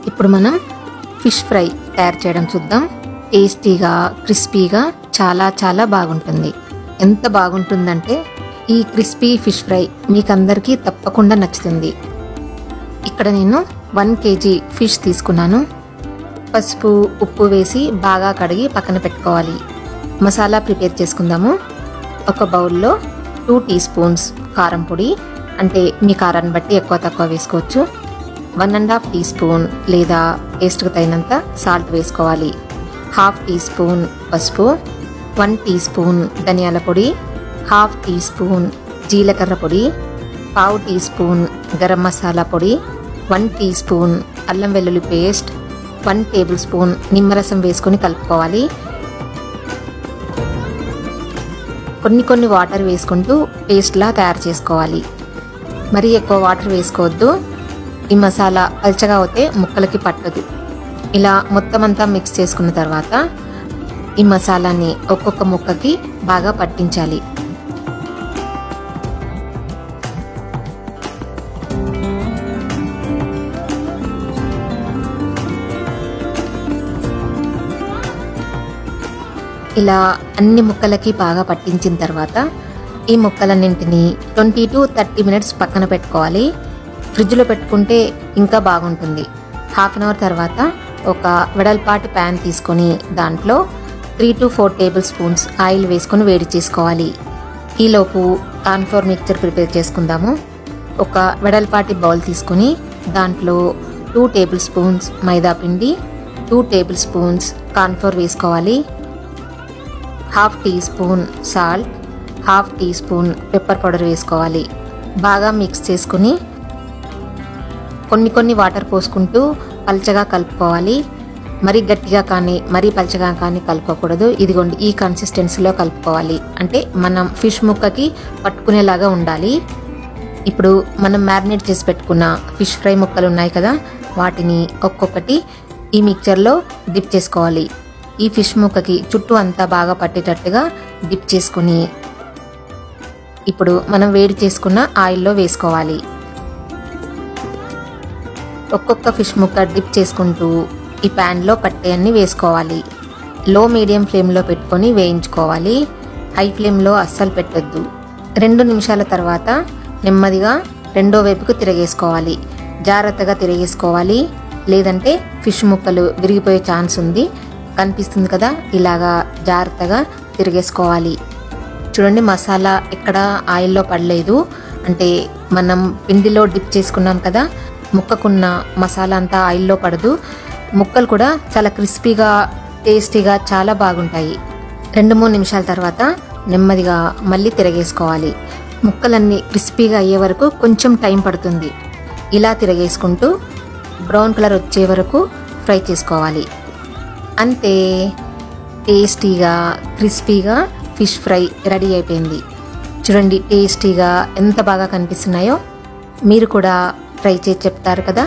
ఇప్పుడు మనం fish fry తయారు చేయడం చూద్దాం. టేస్టీగా క్రిస్పీగా చాలా బాగుంటుంది. ఎంత బాగుంటుందంటే ఈ క్రిస్పీ ఫిష్ ఫ్రై మీకందరికీ తప్పకుండా నచ్చుతుంది. ఇక్కడ నేను 1 kg ఫిష్ తీసుకున్నాను. పసుపు ఉప్పు వేసి బాగా కడిగి పక్కన పెట్టుకోవాలి. మసాలా ప్రిపేర్ చేసుకుందాము. ఒక బౌల్లో 2 టీ స్పూన్స్ కారం పొడి, అంటే మీ కారాన్ని బట్టి ఎక్కువ తక్కువ వేసుకోవచ్చు. 1.5 టీ స్పూన్ లేదా టేస్ట్కి తగినంత సాల్ట్ వేసుకోవాలి. 1/2 టీ స్పూన్ పసుపు, 1 టీ స్పూన్ ధనియాల పొడి, 1/2 టీ స్పూన్ జీలకర్ర పొడి, 1/2 టీ స్పూన్ గరం మసాలా పొడి, 1 టీ స్పూన్ అల్లం వెల్లుల్లి పేస్ట్, 1 టేబుల్ స్పూన్ నిమ్మరసం వేసుకొని కలుపుకోవాలి. కొన్ని వాటర్ వేసుకుంటూ పేస్ట్లా తయారు చేసుకోవాలి. మరీ ఎక్కువ వాటర్ వేసుకోవద్దు. ఈ మసాలా పల్చగా అవుతే ముక్కలకి పట్టదు. ఇలా మొత్తం అంతా మిక్స్ చేసుకున్న తర్వాత ఈ మసాలాని ఒక్కొక్క ముక్కకి బాగా పట్టించాలి. ఇలా అన్ని ముక్కలకి బాగా పట్టించిన తర్వాత ఈ ముక్కలన్నింటినీ 20 to 30 minutes పక్కన పెట్టుకోవాలి. ఫ్రిడ్జ్లో పెట్టుకుంటే ఇంకా బాగుంటుంది. 1/2 hour తర్వాత ఒక వెడల్పాటి ప్యాన్ తీసుకొని దాంట్లో 3 to 4 టేబుల్ స్పూన్స్ ఆయిల్ వేసుకొని వేడి చేసుకోవాలి. ఈలోపు కార్న్ఫ్లోర్ మిక్చర్ ప్రిపేర్ చేసుకుందాము. ఒక వెడల్పాటి బౌల్ తీసుకొని దాంట్లో 2 టేబుల్ స్పూన్స్ మైదా పిండి, 2 టేబుల్ స్పూన్స్ కార్న్ఫ్లోర్ వేసుకోవాలి. 1/2 teaspoon salt, 1/2 teaspoon pepper powder వేసుకోవాలి. బాగా మిక్స్ చేసుకుని కొన్ని వాటర్ పోసుకుంటూ పల్చగా కలుపుకోవాలి. మరీ గట్టిగా కానీ మరీ పల్చగా కానీ కలుపుకోకూడదు. ఇదిగోండి ఈ కన్సిస్టెన్సీలో కలుపుకోవాలి. అంటే మనం ఫిష్ ముక్కకి పట్టుకునేలాగా ఉండాలి. ఇప్పుడు మనం మ్యారినేట్ చేసి పెట్టుకున్న ఫిష్ ఫ్రై ముక్కలు ఉన్నాయి కదా, వాటిని ఒక్కొక్కటి ఈ మిక్చర్లో డిప్ చేసుకోవాలి. ఈ ఫిష్ ముక్కకి చుట్టూ అంతా బాగా పట్టేటట్టుగా డిప్ చేసుకుని ఇప్పుడు మనం వేడి చేసుకున్న ఆయిల్లో వేసుకోవాలి. ఒక్కొక్క ఫిష్ ముక్క డిప్ చేసుకుంటూ ఈ ప్యాన్లో పట్టేయన్ని వేసుకోవాలి. లో మీడియం ఫ్లేమ్లో పెట్టుకొని వేయించుకోవాలి. హై ఫ్లేమ్లో అస్సలు పెట్టొద్దు. 2 నిమిషాల తర్వాత నెమ్మదిగా రెండో వైపుకు తిరగేసుకోవాలి. జాగ్రత్తగా తిరగేసుకోవాలి, లేదంటే ఫిష్ ముక్కలు విరిగిపోయే ఛాన్స్ ఉంది. కనిపిస్తుంది కదా, ఇలాగా జాగ్రత్తగా తిరిగేసుకోవాలి. చూడండి, మసాలా ఎక్కడ ఆయిల్లో పడలేదు. అంటే మనం పిండిలో డిప్ చేసుకున్నాం కదా, ముక్కకున్న మసాలా అంతా ఆయిల్లో పడదు. ముక్కలు కూడా చాలా క్రిస్పీగా టేస్టీగా చాలా బాగుంటాయి. 2-3 నిమిషాల తర్వాత నెమ్మదిగా మళ్ళీ తిరగేసుకోవాలి. ముక్కలన్నీ క్రిస్పీగా అయ్యే వరకు కొంచెం టైం పడుతుంది. ఇలా తిరగేసుకుంటూ బ్రౌన్ కలర్ వచ్చే వరకు ఫ్రై చేసుకోవాలి. అంతే, టేస్టీగా క్రిస్పీగా ఫిష్ ఫ్రై రెడీ అయిపోయింది. చూడండి టేస్టీగా ఎంత బాగా కనిపిస్తున్నాయో. మీరు కూడా ట్రై చేసి చెప్తారు కదా.